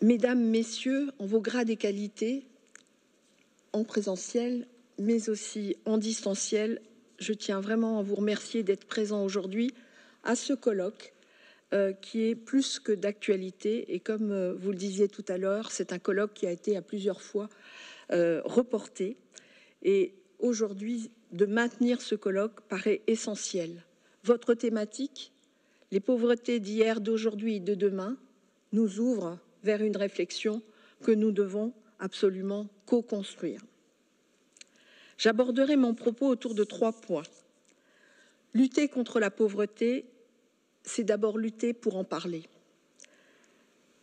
Mesdames, Messieurs, en vos grades et qualités, en présentiel, mais aussi en distanciel, je tiens vraiment à vous remercier d'être présents aujourd'hui à ce colloque qui est plus que d'actualité. Et comme vous le disiez tout à l'heure, c'est un colloque qui a été à plusieurs fois reporté. Et aujourd'hui, de maintenir ce colloque paraît essentiel. Votre thématique, les pauvretés d'hier, d'aujourd'hui et de demain, nous ouvre vers une réflexion que nous devons absolument co-construire. J'aborderai mon propos autour de 3 points. Lutter contre la pauvreté, c'est d'abord lutter pour en parler.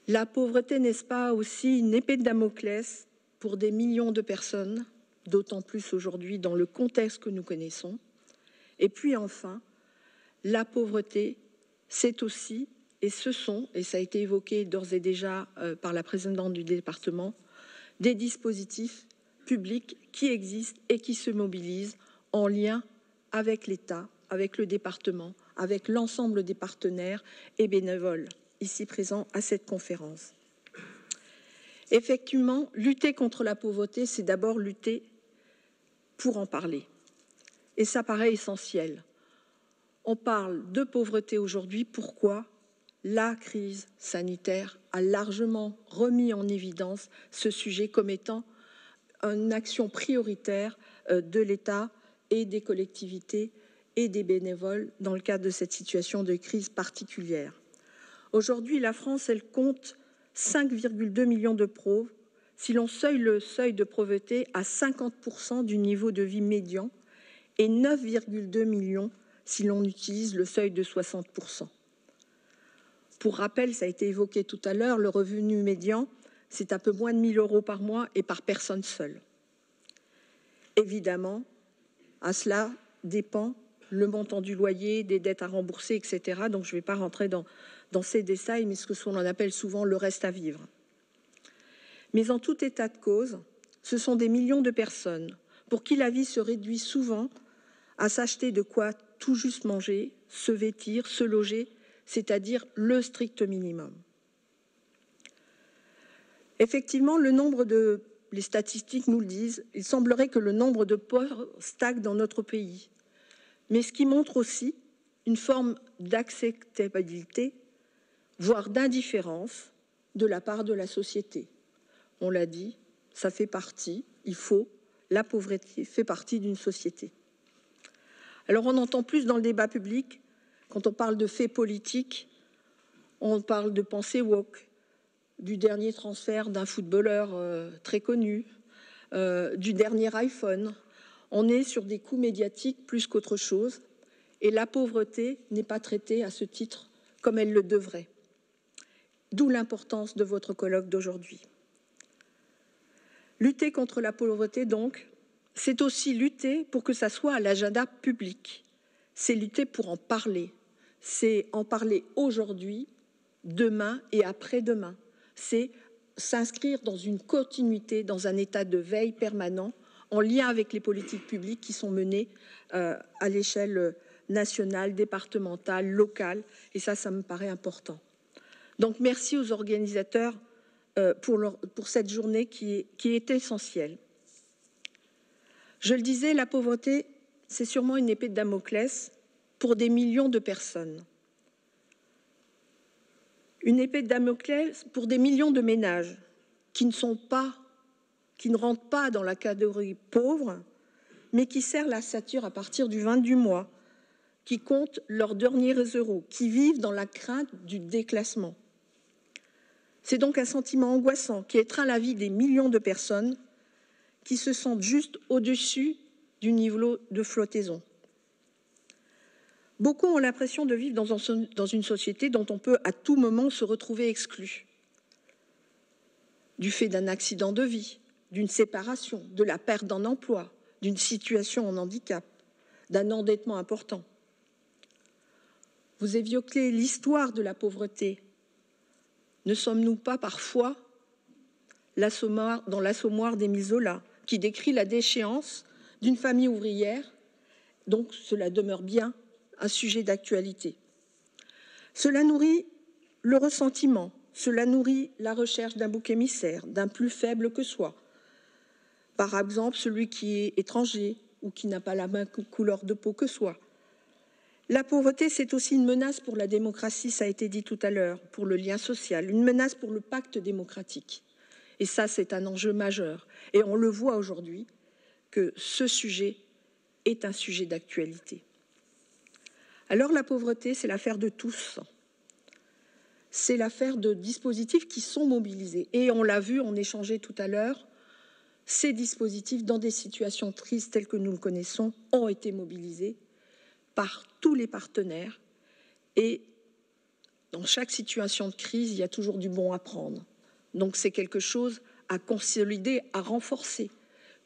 La pauvreté, n'est-ce pas aussi une épée de Damoclès pour des millions de personnes, d'autant plus aujourd'hui dans le contexte que nous connaissons. Et puis enfin, la pauvreté, c'est aussi, et ce sont, et ça a été évoqué d'ores et déjà par la présidente du département, des dispositifs publics qui existent et qui se mobilisent en lien avec l'État, avec le département, avec l'ensemble des partenaires et bénévoles ici présents à cette conférence. Effectivement, lutter contre la pauvreté, c'est d'abord lutter pour en parler. Et ça paraît essentiel. On parle de pauvreté aujourd'hui. Pourquoi ? La crise sanitaire a largement remis en évidence ce sujet comme étant une action prioritaire de l'État et des collectivités et des bénévoles dans le cadre de cette situation de crise particulière. Aujourd'hui, la France, elle compte 5,2 millions de pauvres. Si l'on seuille le seuil de pauvreté à 50% du niveau de vie médian et 9,2 millions si l'on utilise le seuil de 60%. Pour rappel, ça a été évoqué tout à l'heure, le revenu médian, c'est un peu moins de 1 000 € par mois et par personne seule. Évidemment, à cela dépend le montant du loyer, des dettes à rembourser, etc. Donc je ne vais pas rentrer dans ces détails, mais ce que l'on appelle souvent le reste à vivre. Mais en tout état de cause, ce sont des millions de personnes pour qui la vie se réduit souvent à s'acheter de quoi tout juste manger, se vêtir, se loger, c'est-à-dire le strict minimum. Effectivement, les statistiques nous le disent, il semblerait que le nombre de pauvres stagne dans notre pays, mais ce qui montre aussi une forme d'acceptabilité, voire d'indifférence de la part de la société. On l'a dit, ça fait partie, la pauvreté fait partie d'une société. Alors on entend plus dans le débat public, quand on parle de faits politiques, on parle de pensée woke, du dernier transfert d'un footballeur très connu, du dernier iPhone. On est sur des coups médiatiques plus qu'autre chose, et la pauvreté n'est pas traitée à ce titre comme elle le devrait. D'où l'importance de votre colloque d'aujourd'hui. Lutter contre la pauvreté, donc, c'est aussi lutter pour que ça soit à l'agenda public. C'est lutter pour en parler. C'est en parler aujourd'hui, demain et après-demain. C'est s'inscrire dans une continuité, dans un état de veille permanent, en lien avec les politiques publiques qui sont menées à l'échelle nationale, départementale, locale. Et ça me paraît important. Donc merci aux organisateurs pour cette journée qui est essentielle. Je le disais, la pauvreté, c'est sûrement une épée de Damoclès pour des millions de personnes. Une épée de Damoclès pour des millions de ménages qui ne rentrent pas dans la catégorie pauvre, mais qui serrent la ceinture à partir du 20 du mois, qui comptent leurs derniers euros, qui vivent dans la crainte du déclassement. C'est donc un sentiment angoissant qui étreint la vie des millions de personnes qui se sentent juste au-dessus du niveau de flottaison. Beaucoup ont l'impression de vivre dans une société dont on peut à tout moment se retrouver exclu. Du fait d'un accident de vie, d'une séparation, de la perte d'un emploi, d'une situation en handicap, d'un endettement important. Vous évoquez l'histoire de la pauvreté. Ne sommes-nous pas parfois dans l'assommoir d'Émile Zola, qui décrit la déchéance d'une famille ouvrière, donc cela demeure bien un sujet d'actualité. Cela nourrit le ressentiment, Cela nourrit la recherche d'un bouc émissaire, d'un plus faible que soi. Par exemple, celui qui est étranger ou qui n'a pas la même couleur de peau que soi. La pauvreté, c'est aussi une menace pour la démocratie, ça a été dit tout à l'heure, pour le lien social, une menace pour le pacte démocratique. Et ça, c'est un enjeu majeur. Et on le voit aujourd'hui que ce sujet est un sujet d'actualité. Alors la pauvreté, c'est l'affaire de tous. C'est l'affaire de dispositifs qui sont mobilisés. Et on l'a vu, on échangeait tout à l'heure, ces dispositifs, dans des situations tristes telles que nous le connaissons, ont été mobilisés par tous les partenaires. Et dans chaque situation de crise, il y a toujours du bon à prendre. Donc c'est quelque chose à consolider, à renforcer,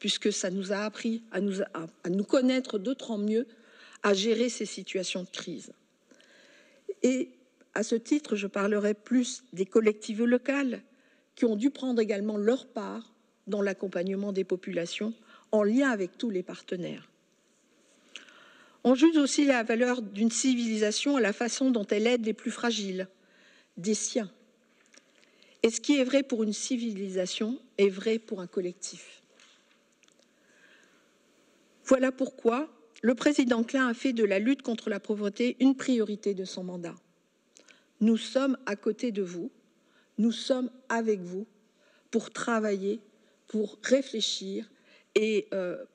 puisque ça nous a appris à nous connaître d'autant mieux, à gérer ces situations de crise. Et à ce titre, je parlerai plus des collectivités locales qui ont dû prendre également leur part dans l'accompagnement des populations en lien avec tous les partenaires. On juge aussi la valeur d'une civilisation à la façon dont elle aide les plus fragiles, des siens. Et ce qui est vrai pour une civilisation est vrai pour un collectif. Voilà pourquoi le président Klein a fait de la lutte contre la pauvreté une priorité de son mandat. Nous sommes à côté de vous, nous sommes avec vous pour travailler, pour réfléchir et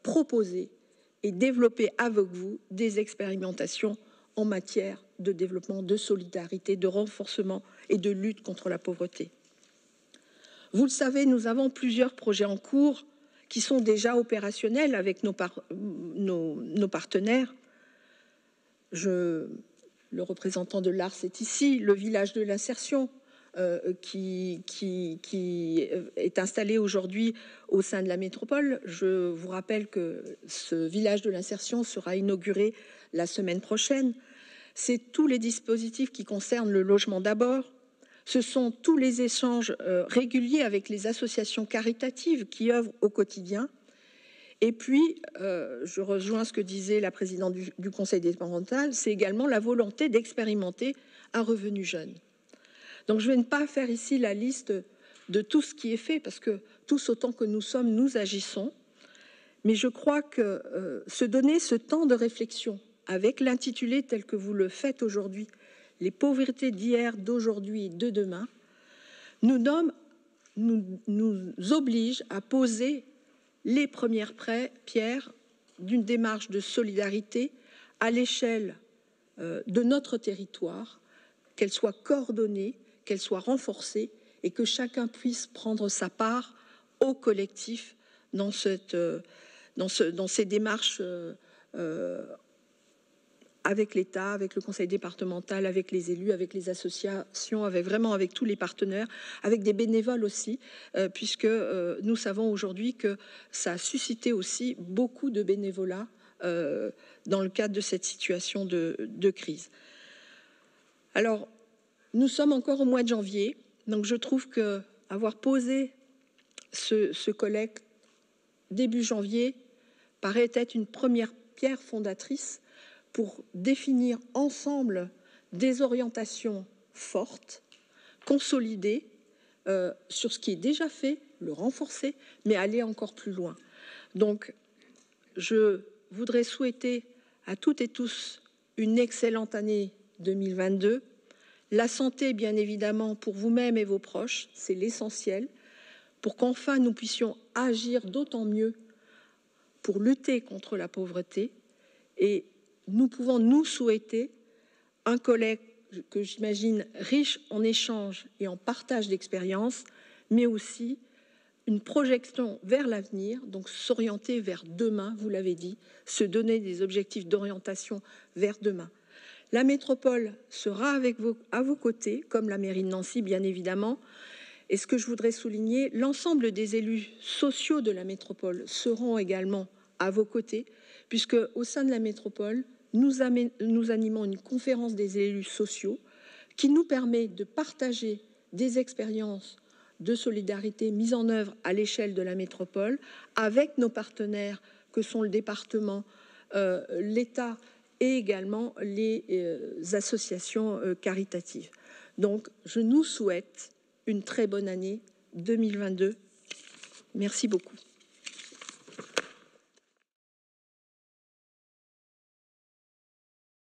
proposer et développer avec vous des expérimentations en matière de développement, de solidarité, de renforcement et de lutte contre la pauvreté. Vous le savez, nous avons plusieurs projets en cours qui sont déjà opérationnels avec nos partenaires. Le représentant de l'ARS est ici, le village de l'insertion qui est installé aujourd'hui au sein de la métropole. Je vous rappelle que ce village de l'insertion sera inauguré la semaine prochaine. C'est tous les dispositifs qui concernent le logement d'abord. Ce sont tous les échanges réguliers avec les associations caritatives qui œuvrent au quotidien. Et puis, je rejoins ce que disait la présidente du Conseil départemental, c'est également la volonté d'expérimenter un revenu jeune. Donc, je ne vais pas faire ici la liste de tout ce qui est fait, parce que tous autant que nous sommes, nous agissons. Mais je crois que se donner ce temps de réflexion avec l'intitulé tel que vous le faites aujourd'hui, les pauvretés d'hier, d'aujourd'hui et de demain, nous oblige à poser les premières pierres d'une démarche de solidarité à l'échelle de notre territoire, qu'elle soit coordonnée, qu'elle soit renforcée et que chacun puisse prendre sa part au collectif dans ces démarches avec l'État, avec le conseil départemental, avec les élus, avec les associations, avec tous les partenaires, avec des bénévoles aussi, puisque nous savons aujourd'hui que ça a suscité aussi beaucoup de bénévolat dans le cadre de cette situation de crise. Alors, nous sommes encore au mois de janvier, donc je trouve qu'avoir posé ce collecte début janvier paraît être une première pierre fondatrice pour définir ensemble des orientations fortes, consolidées sur ce qui est déjà fait, le renforcer, mais aller encore plus loin. Donc, je voudrais souhaiter à toutes et tous une excellente année 2022. La santé, bien évidemment, pour vous-même et vos proches, c'est l'essentiel, pour qu'enfin nous puissions agir d'autant mieux pour lutter contre la pauvreté. Et nous pouvons nous souhaiter un collègue que j'imagine riche en échanges et en partage d'expériences, mais aussi une projection vers l'avenir, donc s'orienter vers demain, vous l'avez dit, se donner des objectifs d'orientation vers demain. La métropole sera à vos côtés, comme la mairie de Nancy, bien évidemment. Et ce que je voudrais souligner, l'ensemble des élus sociaux de la métropole seront également à vos côtés, puisque au sein de la métropole, nous animons une conférence des élus sociaux qui nous permet de partager des expériences de solidarité mises en œuvre à l'échelle de la métropole avec nos partenaires que sont le département, l'État et également les associations caritatives. Donc, je nous souhaite une très bonne année 2022. Merci beaucoup.